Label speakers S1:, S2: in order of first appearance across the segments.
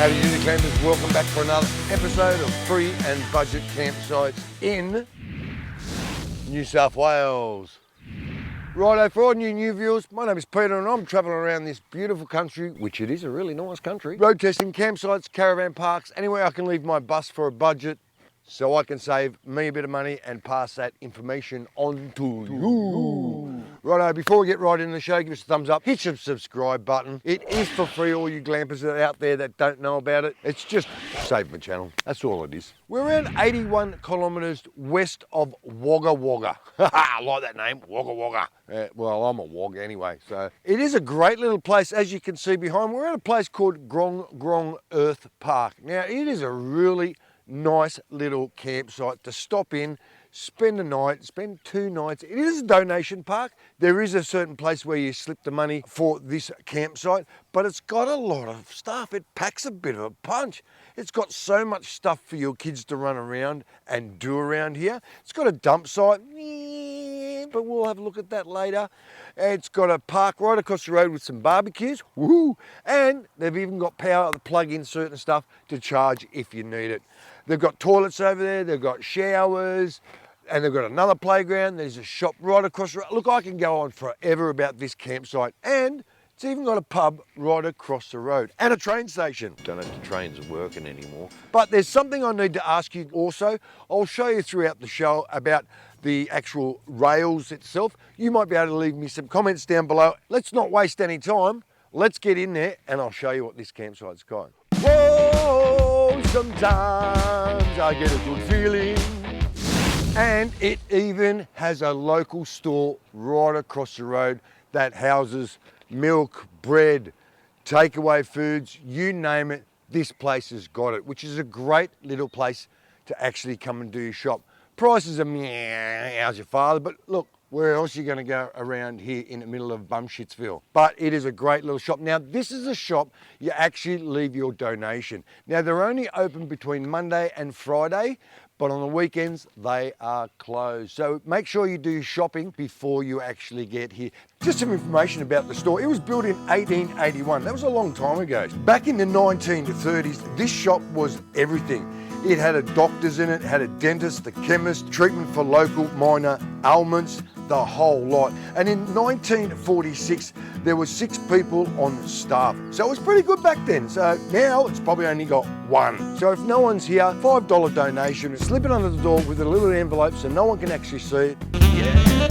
S1: Howdy Junee campers, welcome back for another episode of free and budget campsites in New South Wales. Righto, for all new viewers, my name is Peter and I'm travelling around this beautiful country, which it is a really nice country, road testing campsites, caravan parks, anywhere I can leave my bus for a budget so I can save me a bit of money and pass that information on to you. Righto, before we get right into the show, give us a thumbs up, hit the subscribe button. It is for free, all you glampers that are out there that don't know about it. It's just save my channel, that's all it is. We're around 81 kilometres west of Wagga Wagga. I like that name, Wagga Wagga. Well, I'm a Wagga anyway, so. It is a great little place, as you can see behind. We're at a place called Grong Grong Earth Park. Now, it is a really nice little campsite to stop in, spend a night, spend 2 nights. It is a donation park. There is a certain place where you slip the money for this campsite, but it's got a lot of stuff. It packs a bit of a punch. It's got so much stuff for your kids to run around and do around here. It's got a dump site, but we'll have a look at that later. It's got a park right across the road with some barbecues, woohoo! And they've even got power to plug in certain stuff to charge if you need it. They've got toilets over there, they've got showers, and they've got another playground. There's a shop right across the road. Look, I can go on forever about this campsite. And it's even got a pub right across the road and a train station. Don't know if the trains are working anymore. But there's something I need to ask you also. I'll show you throughout the show about the actual rails itself. You might be able to leave me some comments down below. Let's not waste any time. Let's get in there and I'll show you what this campsite's got. Whoa, sometimes I get a good feeling. And it even has a local store right across the road that houses milk, bread, takeaway foods, you name it, this place has got it, which is a great little place to actually come and do your shop. Prices are meow, how's your father? But look, where else are you going to go around here in the middle of Bumshitsville? But it is a great little shop. Now, this is a shop you actually leave your donation. Now, they're only open between Monday and Friday, but on the weekends, they are closed. So make sure you do shopping before you actually get here. Just some information about the store. It was built in 1881. That was a long time ago. Back in the 1930s, this shop was everything. It had a doctor's in it, had a dentist, the chemist, treatment for local minor ailments, the whole lot. And in 1946, there were 6 people on staff. So it was pretty good back then. So now it's probably only got 1. So if no one's here, $5 donation, slip it under the door with a little envelope so no one can actually see it. Yeah.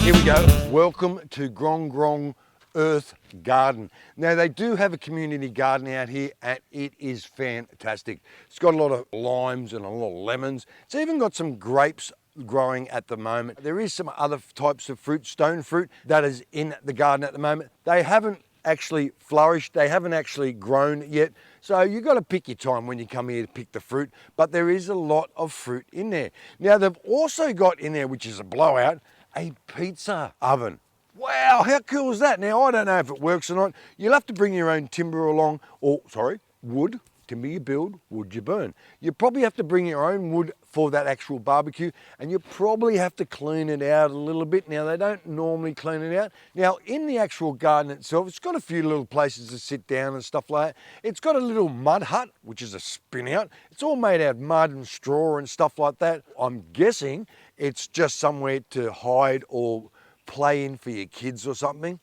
S1: Here we go. Welcome to Grong Grong Earth Garden. Now they do have a community garden out here and it is fantastic. It's got a lot of limes and a lot of lemons. It's even got some grapes growing at the moment. There is some other types of fruit, stone fruit, that is in the garden at the moment. They haven't actually flourished, they haven't actually grown yet. So you've got to pick your time when you come here to pick the fruit, but there is a lot of fruit in there. Now they've also got in there, which is a blowout, a pizza oven. Wow, how cool is that? Now, I don't know if it works or not. You'll have to bring your own timber along, or sorry, wood. Timber you build, wood you burn. You probably have to bring your own wood for that actual barbecue, and you probably have to clean it out a little bit. Now, they don't normally clean it out. Now, in the actual garden itself, it's got a few little places to sit down and stuff like that. It's got a little mud hut, which is a spin out. It's all made out of mud and straw and stuff like that. I'm guessing it's just somewhere to hide or play in for your kids or something.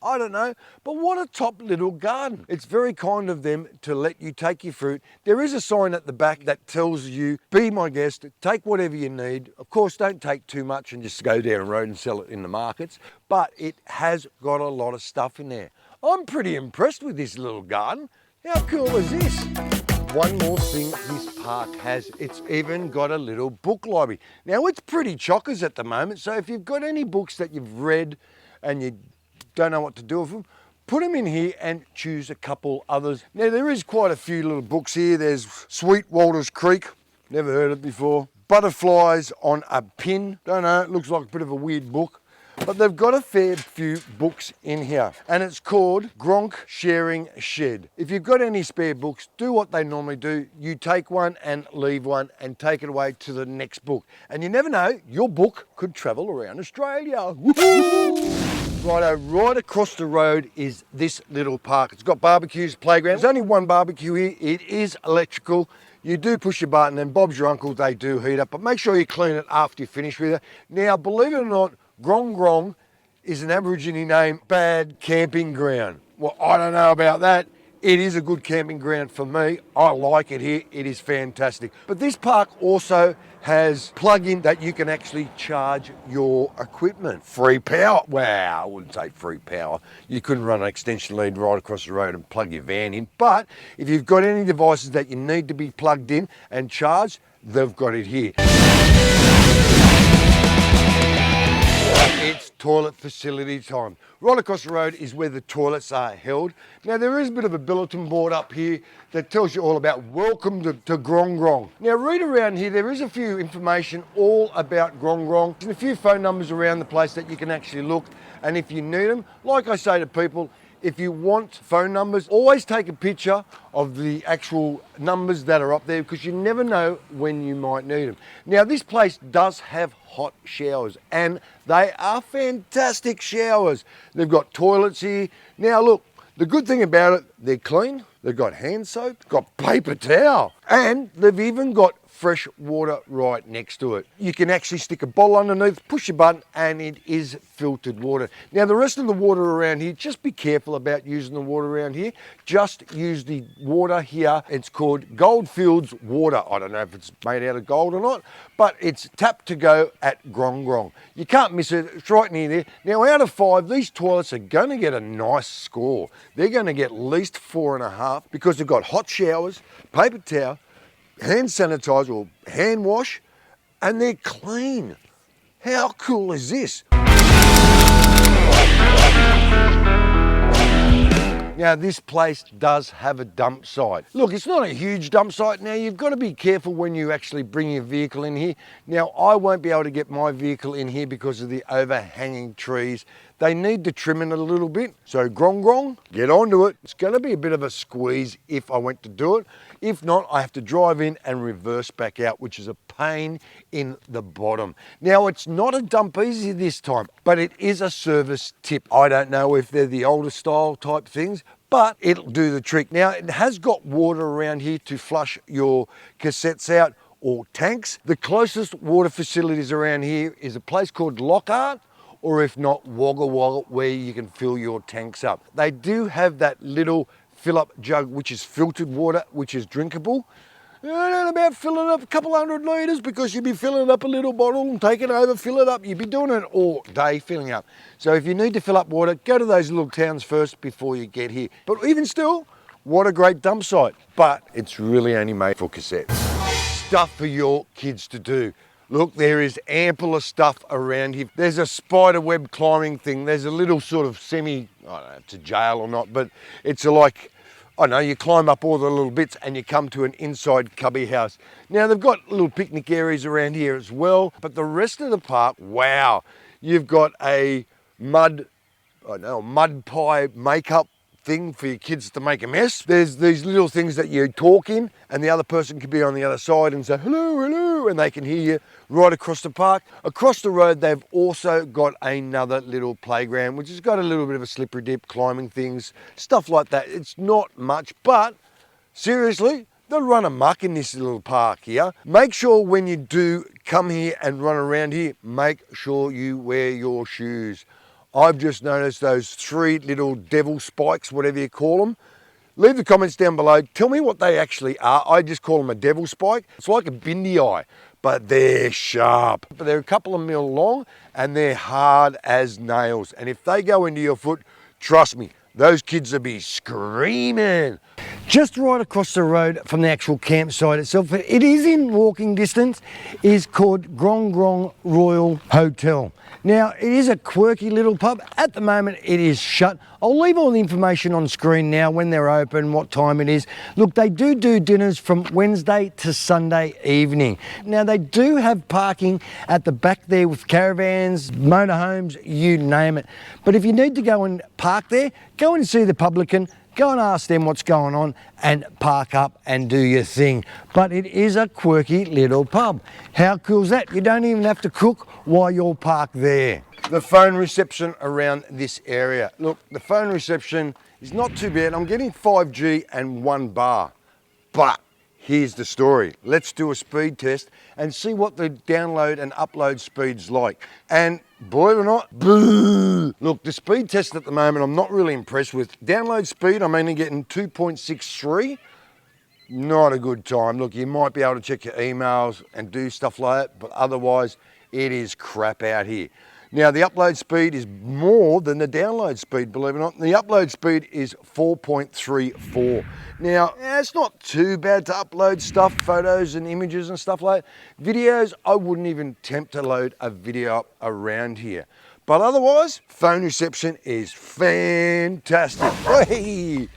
S1: I don't know, but what a top little garden. It's very kind of them to let you take your fruit. There is a sign at the back that tells you, be my guest, take whatever you need. Of course, don't take too much and just go down the road and sell it in the markets, but it has got a lot of stuff in there. I'm pretty impressed with this little garden. How cool is this? One more thing this park has, it's even got a little book library. Now, it's pretty chockers at the moment, so if you've got any books that you've read and you don't know what to do with them, put them in here and choose a couple others. Now, there is quite a few little books here. There's Sweet Walter's Creek, never heard it before. Butterflies on a Pin, don't know, it looks like a bit of a weird book. But they've got a fair few books in here, and it's called Gronk Sharing Shed. If you've got any spare books, do what they normally do. You take one and leave one and take it away to the next book. And you never know, your book could travel around Australia. Woo-hoo! Righto, right across the road is this little park. It's got barbecues, playground. There's only one barbecue here. It is electrical. You do push your button and Bob's your uncle, they do heat up, but make sure you clean it after you finish with it. Now, believe it or not, Grong Grong is an Aborigine name, bad camping ground. Well, I don't know about that. It is a good camping ground for me. I like it here. It is fantastic. But this park also has plug-in that you can actually charge your equipment. Free power. Wow, I wouldn't say free power. You couldn't run an extension lead right across the road and plug your van in. But if you've got any devices that you need to be plugged in and charged, they've got it here. It's toilet facility time. Right across the road is where the toilets are held. Now there is a bit of a bulletin board up here that tells you all about welcome to Grong Grong. Now read around here, there is a few information all about Grong Grong and a few phone numbers around the place that you can actually look, and if you need them, like I say to people, if you want phone numbers, always take a picture of the actual numbers that are up there because you never know when you might need them. Now this place does have hot showers and they are fantastic showers. They've got toilets here. Now look, the good thing about it, they're clean, they've got hand soap, got paper towel, and they've even got fresh water right next to it. You can actually stick a bottle underneath, push a button, and it is filtered water. Now the rest of the water around here, just be careful about using the water around here. Just use the water here. It's called Goldfields water. I don't know if it's made out of gold or not, but it's tap to go at Grong Grong. You can't miss it, it's right near there. Now out of 5, these toilets are gonna get a nice score. They're gonna get at least 4.5 because they've got hot showers, paper towel, hand sanitizer or hand wash, and they're clean. How cool is this? Now this place does have a dump site. Look, it's not a huge dump site. Now you've got to be careful when you actually bring your vehicle in here. Now I won't be able to get my vehicle in here because of the overhanging trees. They need to trim it a little bit. So Grong Grong, get onto it. It's going to be a bit of a squeeze if I went to do it. If not, I have to drive in and reverse back out, which is a pain in the bottom. Now, it's not a dump easy this time, but it is a service tip. I don't know if they're the older style type things, but it'll do the trick. Now, it has got water around here to flush your cassettes out or tanks. The closest water facilities around here is a place called Lockhart, or if not, Wagga Wagga, where you can fill your tanks up. They do have that little fill-up jug, which is filtered water, which is drinkable. I don't know about filling up a couple 100 litres because you'd be filling up a little bottle and take it over, fill it up. You'd be doing it all day filling up. So if you need to fill up water, go to those little towns first before you get here. But even still, what a great dump site. But it's really only made for cassettes. Stuff for your kids to do. Look, there is ample of stuff around here. There's a spider web climbing thing. There's a little sort of I don't know if it's a jail or not, but it's like, I don't know, you climb up all the little bits and you come to an inside cubby house. Now they've got little picnic areas around here as well, but the rest of the park, wow. You've got a mud pie makeup thing for your kids to make a mess. There's these little things that you talk in and the other person can be on the other side and say, hello, hello, and they can hear you right across the park. Across the road, they've also got another little playground, which has got a little bit of a slippery dip, climbing things, stuff like that. It's not much, but seriously, they'll run amok in this little park here. Make sure when you do come here and run around here, make sure you wear your shoes. I've just noticed those 3 little devil spikes, whatever you call them. Leave the comments down below. Tell me what they actually are. I just call them a devil spike. It's like a bindi eye, but they're sharp. But they're a couple of mil long and they're hard as nails. And if they go into your foot, trust me, those kids will be screaming. Just right across the road from the actual campsite itself, it is in walking distance, is called Grong Grong Royal Hotel. Now, it is a quirky little pub. At the moment, it is shut. I'll leave all the information on screen now, when they're open, what time it is. Look, they do dinners from Wednesday to Sunday evening. Now, they do have parking at the back there with caravans, motorhomes, you name it. But if you need to go and park there, go and see the publican. go and ask them what's going on and park up and do your thing. But it is a quirky little pub. How cool is that? You don't even have to cook while you're parked there. The phone reception around this area. Look, the phone reception is not too bad. I'm getting 5G and 1 bar, but here's the story. Let's do a speed test and see what the download and upload speed's like. And believe it or not, boo! Look, the speed test at the moment, I'm not really impressed with. Download speed, I'm only getting 2.63. Not a good time. Look, you might be able to check your emails and do stuff like that, but otherwise, it is crap out here. Now, the upload speed is more than the download speed, believe it or not. The upload speed is 4.34. Now, it's not too bad to upload stuff, photos and images and stuff like that. Videos, I wouldn't even attempt to load a video up around here. But otherwise, phone reception is fantastic. Hey!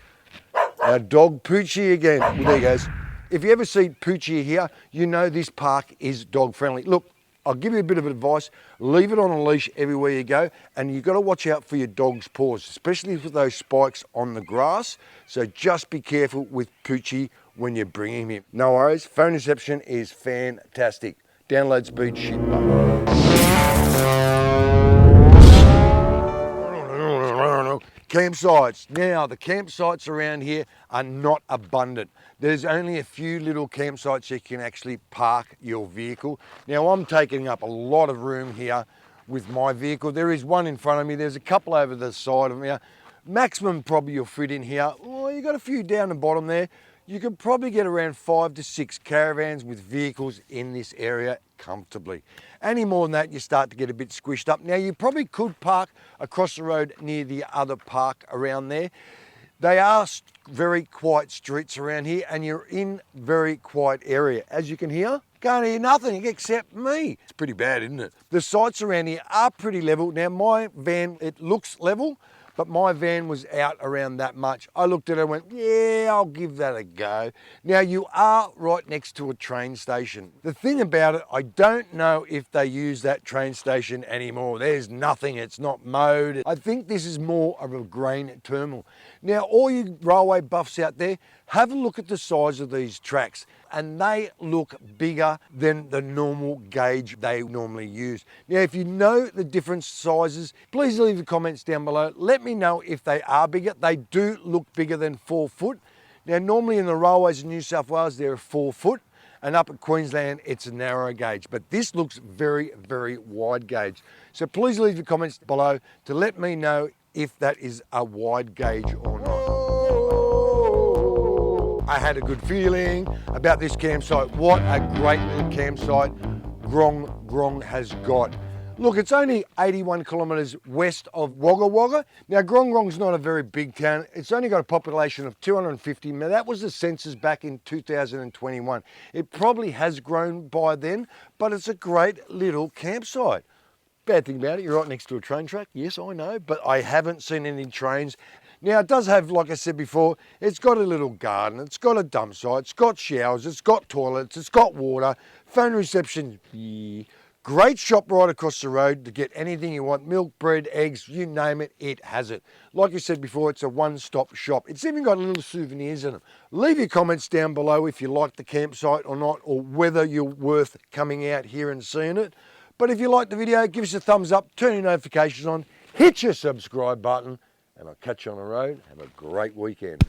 S1: Our dog Poochie again. Well, there he goes. If you ever see Poochie here, you know this park is dog friendly. Look, I'll give you a bit of advice. Leave it on a leash everywhere you go, and you've got to watch out for your dog's paws, especially with those spikes on the grass. So just be careful with Poochie when you're bringing him. No worries, phone reception is fantastic. Download speed shit. Campsites. Now, the campsites around here are not abundant. There's only a few little campsites you can actually park your vehicle. Now, I'm taking up a lot of room here with my vehicle. There is one in front of me. There's a couple over the side of me. Maximum probably you'll fit in here. Oh, you got a few down the bottom there. You could probably get around 5 to 6 caravans with vehicles in this area comfortably. Any more than that, you start to get a bit squished up. Now, you probably could park across the road near the other park around there. They are very quiet streets around here, and you're in very quiet area. As you can hear, can't hear nothing except me. It's pretty bad, isn't it? The sites around here are pretty level. Now, my van, it looks level, but my van was out around that much. I looked at it and went, yeah, I'll give that a go. Now, you are right next to a train station. The thing about it, I don't know if they use that train station anymore. There's nothing, it's not mowed. I think this is more of a grain terminal. Now, all you railway buffs out there, have a look at the size of these tracks, and they look bigger than the normal gauge they normally use. Now, if you know the different sizes, please leave the comments down below. Let me know if they are bigger. They do look bigger than 4 foot. Now, normally in the railways in New South Wales, they're 4 foot, and up at Queensland, it's a narrow gauge. But this looks very, very wide gauge. So please leave the comments below to let me know if that is a wide gauge or not. I had a good feeling about this campsite. What a great little campsite Grong Grong has got. Look, it's only 81 kilometres west of Wagga Wagga. Now, Grong Grong's not a very big town. It's only got a population of 250. Now, that was the census back in 2021. It probably has grown by then, but it's a great little campsite. Bad thing about it, you're right next to a train track. Yes, I know, but I haven't seen any trains. Now, it does have, like I said before, it's got a little garden, it's got a dump site, it's got showers, it's got toilets, it's got water, phone reception, great shop right across the road to get anything you want, milk, bread, eggs, you name it, it has it. Like I said before, it's a one-stop shop. It's even got little souvenirs in them. Leave your comments down below if you like the campsite or not, or whether you're worth coming out here and seeing it. But if you liked the video, give us a thumbs up, turn your notifications on, hit your subscribe button, and I'll catch you on the road. Have a great weekend.